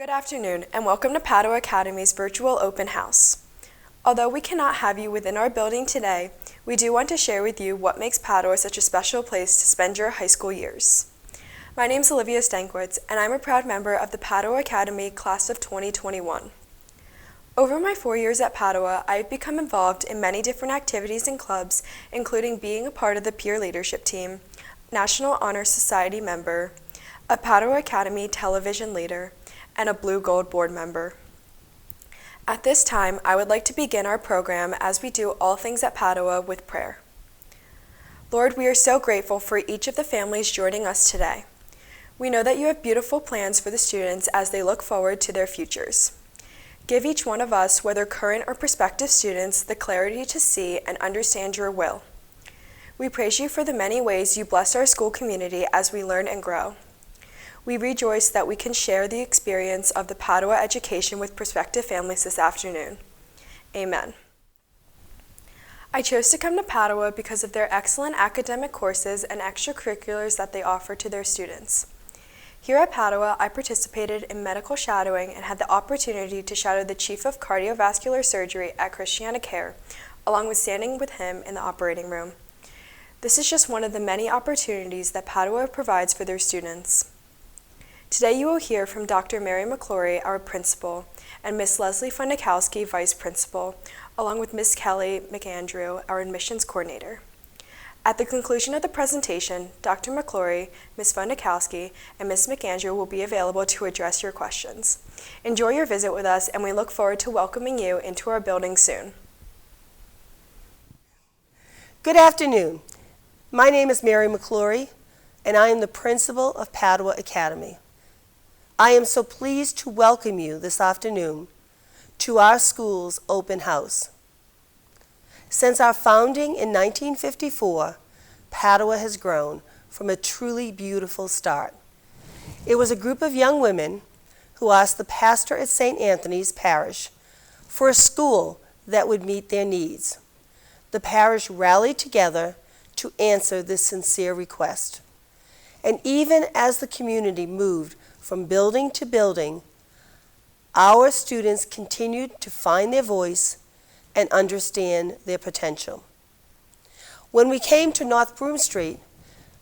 Good afternoon, and welcome to Padua Academy's virtual open house. Although we cannot have you within our building today, we do want to share with you what makes Padua such a special place to spend your high school years. My name is Olivia Stankwitz, and I'm a proud member of the Padua Academy class of 2021. Over my 4 years at Padua, I've become involved in many different activities and clubs, including being a part of the peer leadership team, National Honor Society member, a Padua Academy television leader, and a Blue Gold board member. At this time, I would like to begin our program as we do all things at Padua with prayer. Lord, we are so grateful for each of the families joining us today. We know that you have beautiful plans for the students as they look forward to their futures. Give each one of us, whether current or prospective students, the clarity to see and understand your will. We praise you for the many ways you bless our school community as we learn and grow. We rejoice that we can share the experience of the Padua education with prospective families this afternoon. Amen. I chose to come to Padua because of their excellent academic courses and extracurriculars that they offer to their students. Here at Padua, I participated in medical shadowing and had the opportunity to shadow the Chief of Cardiovascular Surgery at Christiana Care, along with standing with him in the operating room. This is just one of the many opportunities that Padua provides for their students. Today you will hear from Dr. Mary McClory, our principal, and Miss Leslie Fundakowski, vice principal, along with Miss Kelly McAndrew, our admissions coordinator. At the conclusion of the presentation, Dr. McClory, Miss Fundakowski, and Miss McAndrew will be available to address your questions. Enjoy your visit with us, and we look forward to welcoming you into our building soon. Good afternoon. My name is Mary McClory, and I am the principal of Padua Academy. I am so pleased to welcome you this afternoon to our school's open house. Since our founding in 1954, Padua has grown from a truly beautiful start. It was a group of young women who asked the pastor at St. Anthony's Parish for a school that would meet their needs. The parish rallied together to answer this sincere request. And even as the community moved from building to building, our students continued to find their voice and understand their potential. When we came to North Broome Street,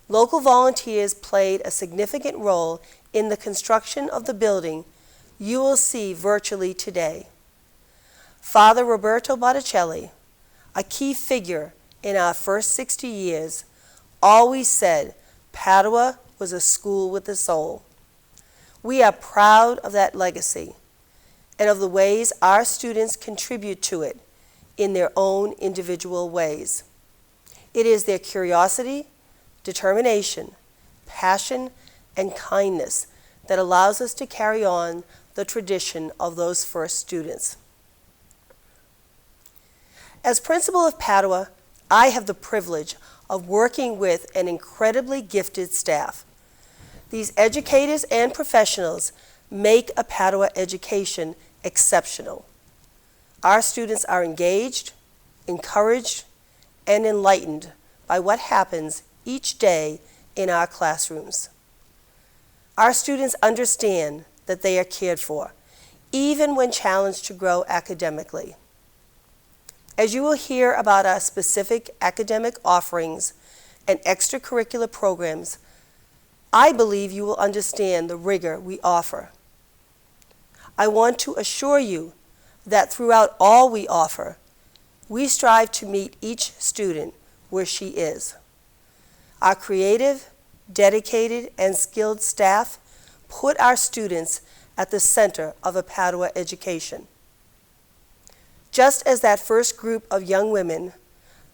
local volunteers played a significant role in the construction of the building you will see virtually today. Father Roberto Botticelli, a key figure in our first 60 years, always said Padua was a school with a soul. We are proud of that legacy and of the ways our students contribute to it in their own individual ways. It is their curiosity, determination, passion, and kindness that allows us to carry on the tradition of those first students. As principal of Padua, I have the privilege of working with an incredibly gifted staff. These educators and professionals make a Padua education exceptional. Our students are engaged, encouraged, and enlightened by what happens each day in our classrooms. Our students understand that they are cared for, even when challenged to grow academically. As you will hear about our specific academic offerings and extracurricular programs, I believe you will understand the rigor we offer. I want to assure you that throughout all we offer, we strive to meet each student where she is. Our creative, dedicated, and skilled staff put our students at the center of a Padua education. Just as that first group of young women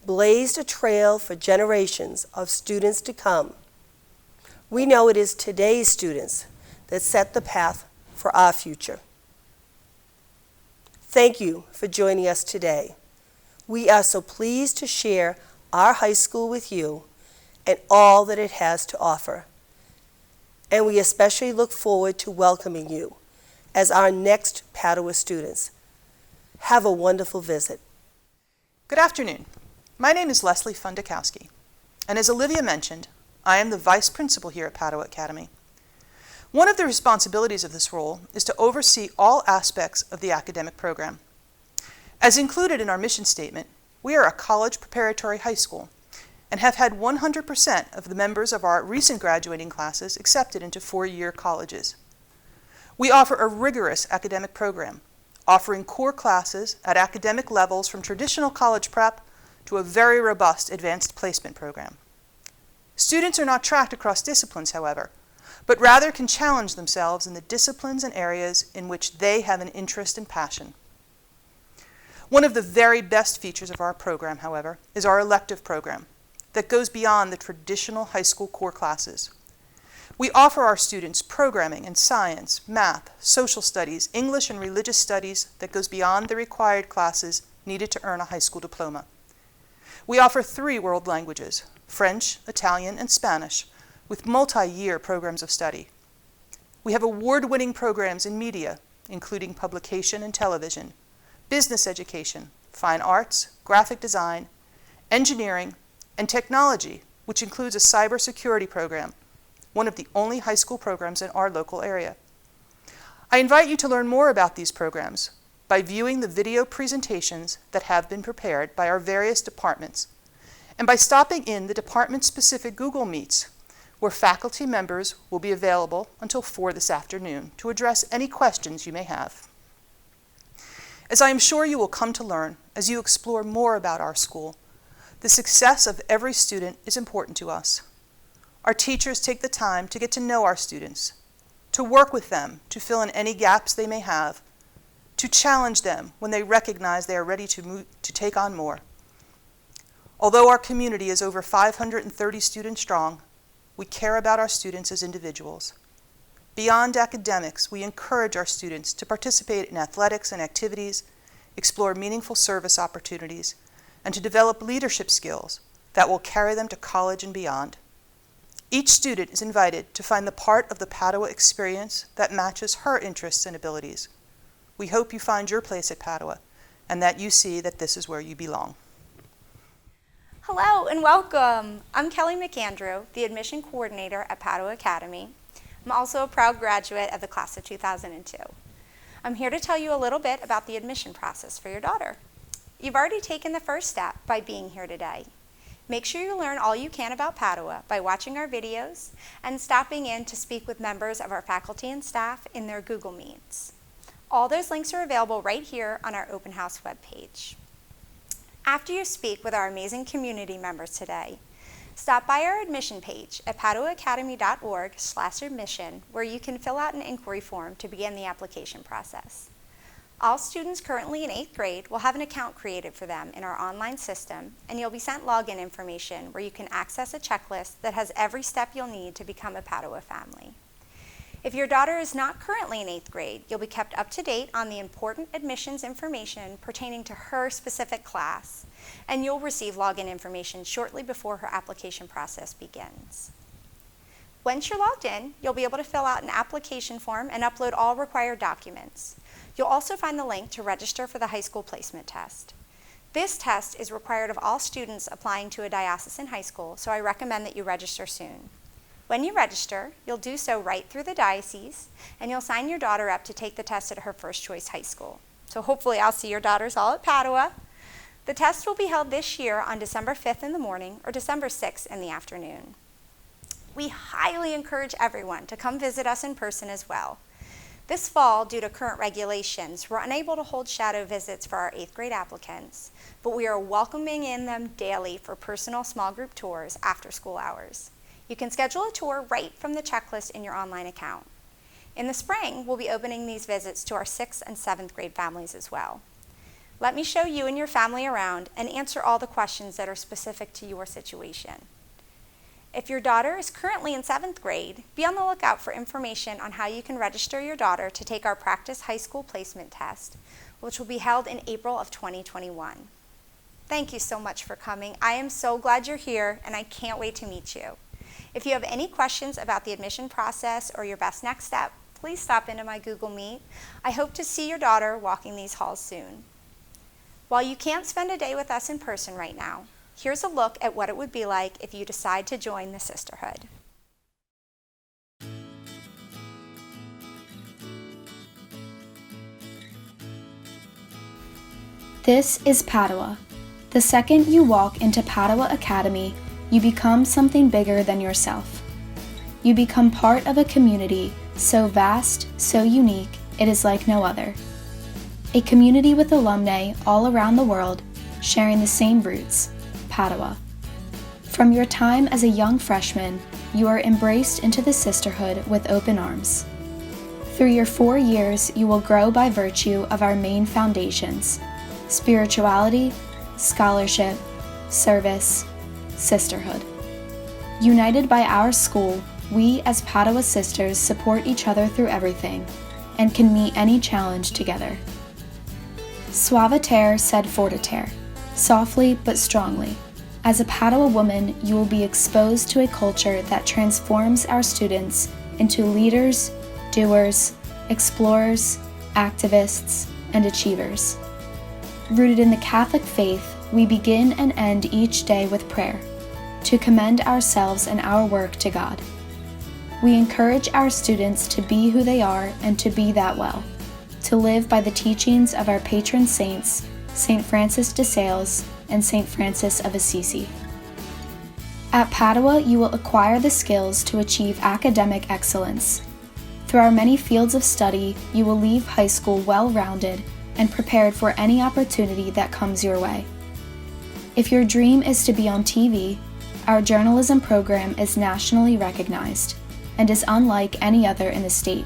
blazed a trail for generations of students to come, we know it is today's students that set the path for our future. Thank you for joining us today. We are so pleased to share our high school with you and all that it has to offer. And we especially look forward to welcoming you as our next Padua students. Have a wonderful visit. Good afternoon. My name is Leslie Fundakowski, and as Olivia mentioned, I am the vice principal here at Padua Academy. One of the responsibilities of this role is to oversee all aspects of the academic program. As included in our mission statement, we are a college preparatory high school and have had 100% of the members of our recent graduating classes accepted into four-year colleges. We offer a rigorous academic program, offering core classes at academic levels from traditional college prep to a very robust advanced placement program. Students are not tracked across disciplines, however, but rather can challenge themselves in the disciplines and areas in which they have an interest and passion. One of the very best features of our program, however, is our elective program that goes beyond the traditional high school core classes. We offer our students programming in science, math, social studies, English, and religious studies that goes beyond the required classes needed to earn a high school diploma. We offer 3 world languages, French, Italian, and Spanish, with multi-year programs of study. We have award-winning programs in media, including publication and television, business education, fine arts, graphic design, engineering, and technology, which includes a cybersecurity program, one of the only high school programs in our local area. I invite you to learn more about these programs by viewing the video presentations that have been prepared by our various departments and by stopping in the department-specific Google Meets, where faculty members will be available until 4 this afternoon to address any questions you may have. As I am sure you will come to learn as you explore more about our school, the success of every student is important to us. Our teachers take the time to get to know our students, to work with them to fill in any gaps they may have, to challenge them when they recognize they are ready to take on more. Although our community is over 530 students strong, we care about our students as individuals. Beyond academics, we encourage our students to participate in athletics and activities, explore meaningful service opportunities, and to develop leadership skills that will carry them to college and beyond. Each student is invited to find the part of the Padua experience that matches her interests and abilities. We hope you find your place at Padua and that you see that this is where you belong. Hello and welcome. I'm Kelly McAndrew, the admission coordinator at Padua Academy. I'm also a proud graduate of the class of 2002. I'm here to tell you a little bit about the admission process for your daughter. You've already taken the first step by being here today. Make sure you learn all you can about Padua by watching our videos and stopping in to speak with members of our faculty and staff in their Google Meets. All those links are available right here on our open house webpage. After you speak with our amazing community members today, stop by our admission page at paduaacademy.org/admission, where you can fill out an inquiry form to begin the application process. All students currently in 8th grade will have an account created for them in our online system, and you'll be sent login information where you can access a checklist that has every step you'll need to become a Padua family. If your daughter is not currently in 8th grade, you'll be kept up to date on the important admissions information pertaining to her specific class, and you'll receive login information shortly before her application process begins. Once you're logged in, you'll be able to fill out an application form and upload all required documents. You'll also find the link to register for the high school placement test. This test is required of all students applying to a diocesan high school, so I recommend that you register soon. When you register, you'll do so right through the diocese, and you'll sign your daughter up to take the test at her first choice high school. So hopefully I'll see your daughters all at Padua. The test will be held this year on December 5th in the morning or December 6th in the afternoon. We highly encourage everyone to come visit us in person as well. This fall, due to current regulations, we're unable to hold shadow visits for our 8th grade applicants, but we are welcoming in them daily for personal small group tours after school hours. You can schedule a tour right from the checklist in your online account. In the spring, we'll be opening these visits to our 6th and 7th grade families as well. Let me show you and your family around and answer all the questions that are specific to your situation. If your daughter is currently in 7th grade, be on the lookout for information on how you can register your daughter to take our practice high school placement test, which will be held in April of 2021. Thank you so much for coming. I am so glad you're here, and I can't wait to meet you. If you have any questions about the admission process or your best next step, please stop into my Google Meet. I hope to see your daughter walking these halls soon. While you can't spend a day with us in person right now, here's a look at what it would be like if you decide to join the sisterhood. This is Padua. The second you walk into Padua Academy, you become something bigger than yourself. You become part of a community so vast, so unique, it is like no other. A community with alumni all around the world sharing the same roots, Padua. From your time as a young freshman, you are embraced into the sisterhood with open arms. Through your 4 years, you will grow by virtue of our main foundations: spirituality, scholarship, service, sisterhood. United by our school, we as Padua sisters support each other through everything and can meet any challenge together. Suaviter sed fortiter, softly but strongly. As a Padua woman, you will be exposed to a culture that transforms our students into leaders, doers, explorers, activists, and achievers. Rooted in the Catholic faith, we begin and end each day with prayer, to commend ourselves and our work to God. We encourage our students to be who they are and to be that well, to live by the teachings of our patron saints, St. Francis de Sales and St. Francis of Assisi. At Padua, you will acquire the skills to achieve academic excellence. Through our many fields of study, you will leave high school well-rounded and prepared for any opportunity that comes your way. If your dream is to be on TV, our journalism program is nationally recognized and is unlike any other in the state.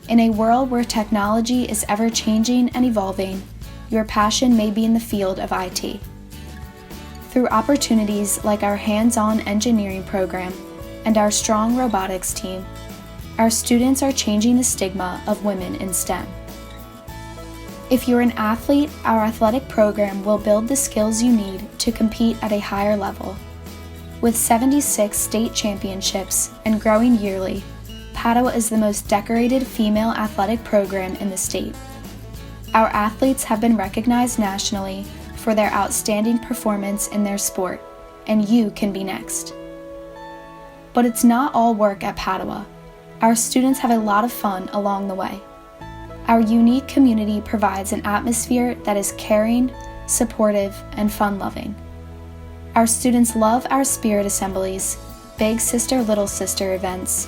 In a world where technology is ever-changing and evolving, your passion may be in the field of IT. Through opportunities like our hands-on engineering program and our strong robotics team, our students are changing the stigma of women in STEM. If you're an athlete, our athletic program will build the skills you need to compete at a higher level. With 76 state championships and growing yearly, Padua is the most decorated female athletic program in the state. Our athletes have been recognized nationally for their outstanding performance in their sport, and you can be next. But it's not all work at Padua. Our students have a lot of fun along the way. Our unique community provides an atmosphere that is caring, supportive, and fun-loving. Our students love our spirit assemblies, big sister, little sister events,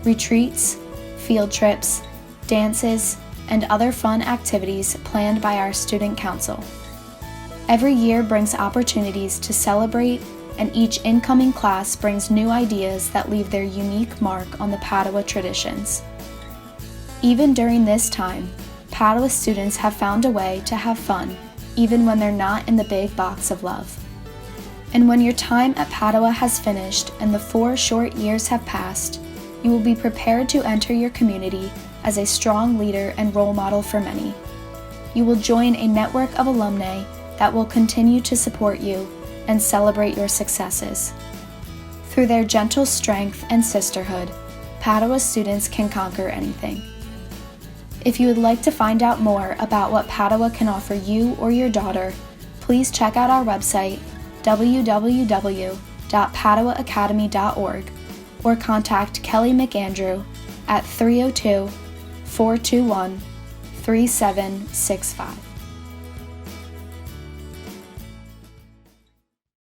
retreats, field trips, dances, and other fun activities planned by our student council. Every year brings opportunities to celebrate, and each incoming class brings new ideas that leave their unique mark on the Padua traditions. Even during this time, Padua students have found a way to have fun, even when they're not in the big box of love. And when your time at Padua has finished and the 4 short years have passed, you will be prepared to enter your community as a strong leader and role model for many. You will join a network of alumni that will continue to support you and celebrate your successes. Through their gentle strength and sisterhood, Padua students can conquer anything. If you would like to find out more about what Padua can offer you or your daughter, please check out our website, www.paduaacademy.org, or contact Kelly McAndrew at 302-421-3765.